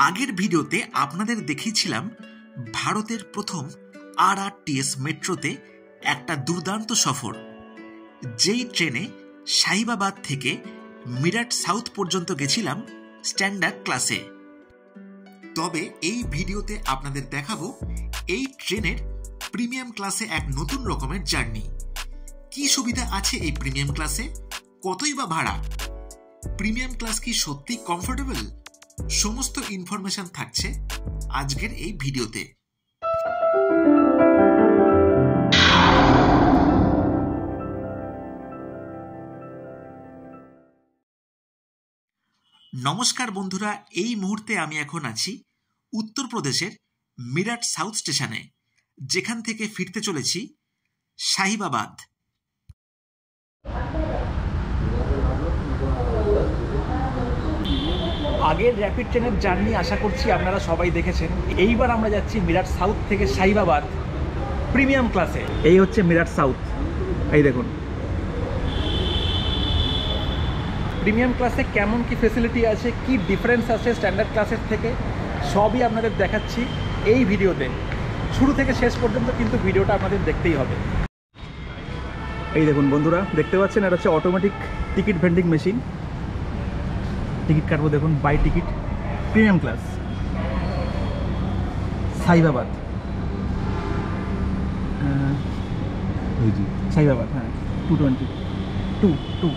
আগের ভিডিওতে আপনাদের দেখিয়েছিলাম ভারতের প্রথম RRTS মেট্রোতে একটা দুর্দান্ত সফর, যেই ট্রেনে শাহিবাবাদ থেকে মিরাট সাউথ পর্যন্ত গেছিলাম স্ট্যান্ডার্ড ক্লাসে। তবে এই ভিডিওতে আপনাদের দেখাবো এই ট্রেনের প্রিমিয়াম ক্লাসে এক নতুন রকমের জার্নি। কি সুবিধা আছে এই প্রিমিয়াম ক্লাসে, কতই বা ভাড়া, প্রিমিয়াম ক্লাস কি সত্যি কমফোর্টেবল, সমস্ত ইনফরমেশন থাকছে আজকের এই ভিডিওতে। নমস্কার বন্ধুরা, এই মুহূর্তে আমি এখন আছি উত্তরপ্রদেশের মিরাট সাউথ স্টেশনে, যেখান থেকে ফিরতে চলেছি শাহিবাবাদ। আগের র্যাপিড ট্রেনের জার্নি আশা করছি আপনারা সবাই দেখেছেন। এইবার আমরা যাচ্ছি মিরাট সাউথ থেকে শাহিবাবাদ প্রিমিয়াম ক্লাসে। এই হচ্ছে মিরাট সাউথ, এই দেখুন। প্রিমিয়াম ক্লাসে কেমন কি ফেসিলিটি আছে, কি ডিফারেন্স আছে স্ট্যান্ডার্ড ক্লাসের থেকে, সবই আপনাদের দেখাচ্ছি এই ভিডিওতে। শুরু থেকে শেষ পর্যন্ত কিন্তু ভিডিওটা আপনাদের দেখতেই হবে। এই দেখুন বন্ধুরা, দেখতে পাচ্ছেন এটা হচ্ছে automatic ticket vending machine. Ticket কাটবো, দেখুন বাই টিকিট, প্রিমিয়াম ক্লাস শাহিবাবাদ। শাহিবাবাদ, হ্যাঁ, 222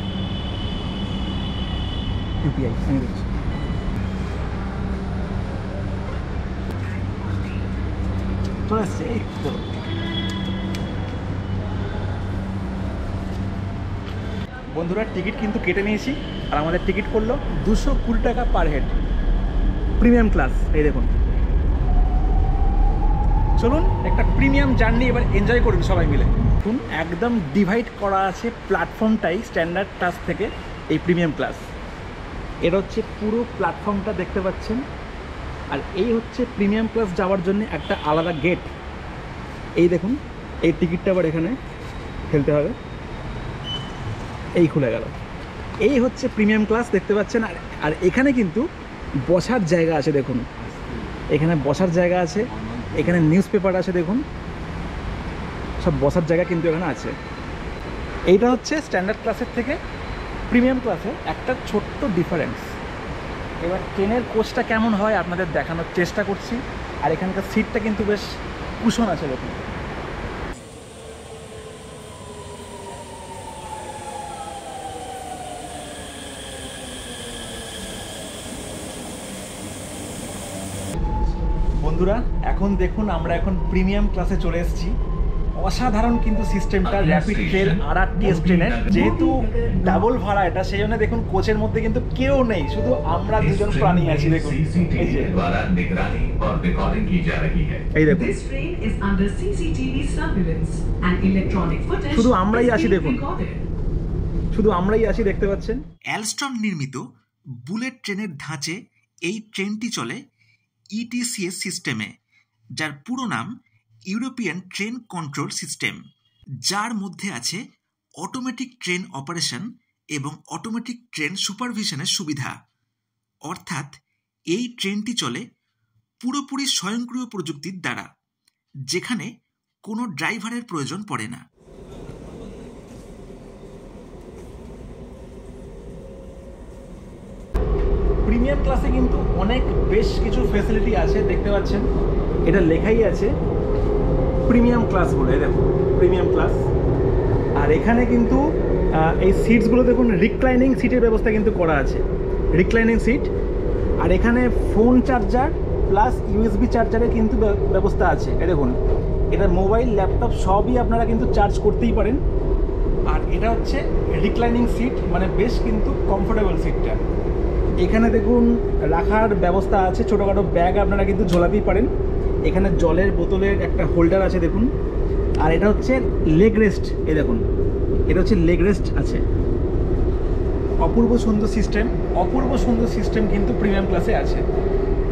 UPI আমি দেখছি। চলে আসছে এই তো। বন্ধুরা, টিকিট কিন্তু কেটে নিয়েছি, আর আমাদের টিকিট পড়লো 220 টাকা পার হেড, প্রিমিয়াম ক্লাস। এই দেখুন, চলুন একটা প্রিমিয়াম জার্নি এবার এনজয় করুন সবাই মিলে। দেখুন একদম ডিভাইড করা আছে প্ল্যাটফর্মটাই স্ট্যান্ডার্ড ক্লাস থেকে এই প্রিমিয়াম ক্লাস। এটা হচ্ছে পুরো প্ল্যাটফর্মটা দেখতে পাচ্ছেন, আর এই হচ্ছে প্রিমিয়াম ক্লাস যাওয়ার জন্য একটা আলাদা গেট। এই দেখুন, এই টিকিটটা আবার এখানে ফেলতে হবে, এই খুলে গেল। এই হচ্ছে প্রিমিয়াম ক্লাস দেখতে পাচ্ছেন। আর এখানে কিন্তু বসার জায়গা আছে, দেখুন এখানে বসার জায়গা আছে, এখানে নিউজ পেপার আছে, দেখুন সব বসার জায়গা কিন্তু এখানে আছে। এইটা হচ্ছে স্ট্যান্ডার্ড ক্লাসের থেকে প্রিমিয়াম ক্লাসে একটা ছোট্ট ডিফারেন্স। এবার ট্রেনের কোচটা কেমন হয় আপনাদের দেখানোর চেষ্টা করছি। আর এখানকার সিটটা কিন্তু বেশ কুশন আছে, দেখুন। বন্ধুরা, এখন দেখুন আমরা এখন প্রিমিয়াম ক্লাসে চলে এসেছি। অসাধারণ কিন্তু সিস্টেমটা র্যাপিড ট্রেন RRTS ট্রেনের, যেহেতু ডাবল ভাড়া এটা, সেই জন্য দেখুন কোচের মধ্যে কিন্তু কেউ নেই, শুধু আমরা দুজন প্রাণী আছি। দেখুন এই যে, এই দেখুন শুধু আমরাই আছি, দেখুন শুধু আমরাই আছি, দেখতে পাচ্ছেন। অ্যালস্টম নির্মিত বুলেট ট্রেনের ধাঁচে এই ট্রেনটি চলে ETCS সিস্টেমে, যার পুরো নাম ইউরোপিয়ান ট্রেন কন্ট্রোল সিস্টেম, যার মধ্যে আছে অটোমেটিক ট্রেন অপারেশন এবং অটোমেটিক ট্রেন সুপারভিশনের সুবিধা। অর্থাৎ এই ট্রেনটি চলে পুরোপুরি স্বয়ংক্রিয় প্রযুক্তির দ্বারা, যেখানে কোনো ড্রাইভারের প্রয়োজন পড়ে না। প্রিমিয়াম ক্লাসে কিন্তু অনেক বেশ কিছু ফেসিলিটি আছে, দেখতে পাচ্ছেন এটা লেখাই আছে প্রিমিয়াম ক্লাস বলে, দেখুন প্রিমিয়াম ক্লাস। আর এখানে কিন্তু এই সিটসগুলো দেখুন রিক্লাইনিং সিটের ব্যবস্থা কিন্তু করা আছে, রিক্লাইনিং সিট। আর এখানে ফোন চার্জার প্লাস USB চার্জারের কিন্তু ব্যবস্থা আছে। এই দেখুন, এটা মোবাইল ল্যাপটপ সবই আপনারা কিন্তু চার্জ করতেই পারেন। আর এটা হচ্ছে রিক্লাইনিং সিট, মানে বেশ কিন্তু কমফোর্টেবল সিটটা। এখানে দেখুন রাখার ব্যবস্থা আছে, ছোটোখাটো ব্যাগ আপনারা কিন্তু ঝোলাতেই পারেন। এখানে জলের বোতলের একটা হোল্ডার আছে, দেখুন। আর এটা হচ্ছে লেগ রেস্ট, এই দেখুন এটা হচ্ছে লেগ রেস্ট আছে। অপূর্ব সুন্দর সিস্টেম, অপূর্ব সুন্দর সিস্টেম কিন্তু প্রিমিয়াম ক্লাসে আছে।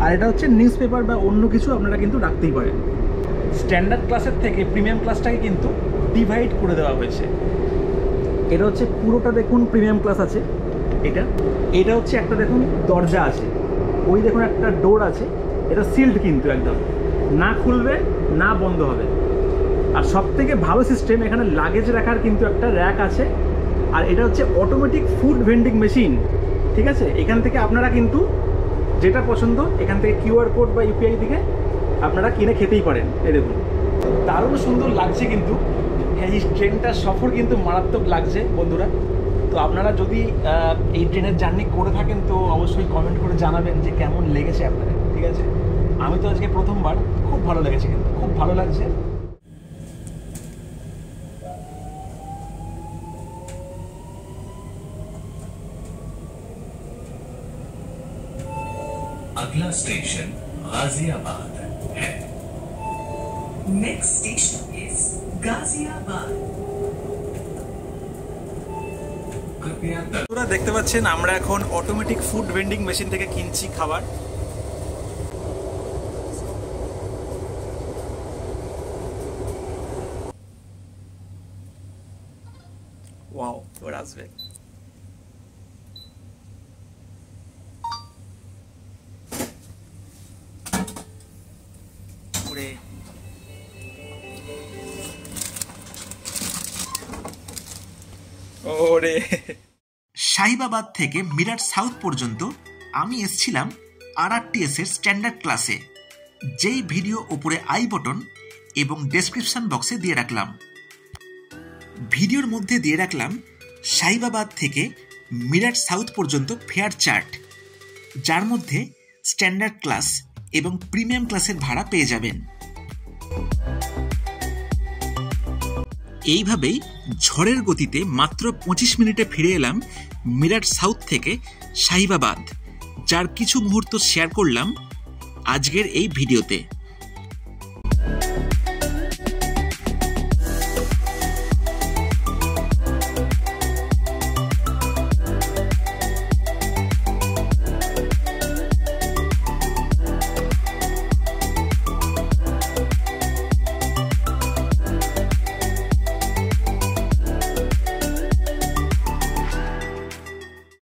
আর এটা হচ্ছে নিউজ পেপার বা অন্য কিছু আপনারা কিন্তু রাখতেই পারেন। স্ট্যান্ডার্ড ক্লাসের থেকে প্রিমিয়াম ক্লাসটাকে কিন্তু ডিভাইড করে দেওয়া হয়েছে। এটা হচ্ছে পুরোটা দেখুন প্রিমিয়াম ক্লাস আছে। এটা হচ্ছে একটা দেখুন দরজা আছে, ওই দেখুন একটা ডোর আছে, এটা সিল্ড কিন্তু একদম, না খুলবে না বন্ধ হবে। আর সব থেকে ভালো সিস্টেম, এখানে লাগেজ রাখার কিন্তু একটা র্যাক আছে। আর এটা হচ্ছে অটোমেটিক ফুড ভেন্ডিং মেশিন, ঠিক আছে। এখান থেকে আপনারা কিন্তু যেটা পছন্দ এখান থেকে কিউআর কোড বা ইউপিআই দিকে আপনারা কিনে খেতেই পারেন। এই দেখুন দারুণ সুন্দর লাগছে কিন্তু এই ট্রেনটার সফর কিন্তু মারাত্মক লাগছে বন্ধুরা। তো আপনারা যদি এই ট্রেনের জার্নি করে থাকেন তো অবশ্যই কমেন্ট করে জানাবেন যে কেমন লেগেছে আপনাদের, ঠিক আছে। আমি তো আজকে প্রথমবার, খুব ভালো লেগেছে, কিন্তু খুব ভালো লাগছে। अगला स्टेशन गाजियाबाद है। Next station is Ghaziabad. कृपया আপনারা দেখতে পাচ্ছেন আমরা এখন অটোমেটিক ফুড ভেন্ডিং মেশিন থেকে কিনছি খাবার। ওয়াও, এবার আসবে। ওরে ওরে শাহিবাবাদ থেকে মিরাট সাউথ পর্যন্ত আমি এসছিলাম RRTS এর স্ট্যান্ডার্ড ক্লাসে, যেই ভিডিও ওপরে আই বটন এবং ডেসক্রিপশন বক্সে দিয়ে রাখলাম। ভিডিওর মধ্যে দিয়ে রাখলাম শাহিবাবাদ থেকে মিরাট সাউথ পর্যন্ত ফেয়ার চার্ট, যার মধ্যে স্ট্যান্ডার্ড ক্লাস এবং প্রিমিয়াম ক্লাসের ভাড়া পেয়ে যাবেন। এইভাবেই ঝড়ের গতিতে মাত্র 25 মিনিটে ফিরে এলাম মিরাট সাউথ থেকে শাহিবাবাদ, যার কিছু মুহূর্ত শেয়ার করলাম আজকের এই ভিডিওতে।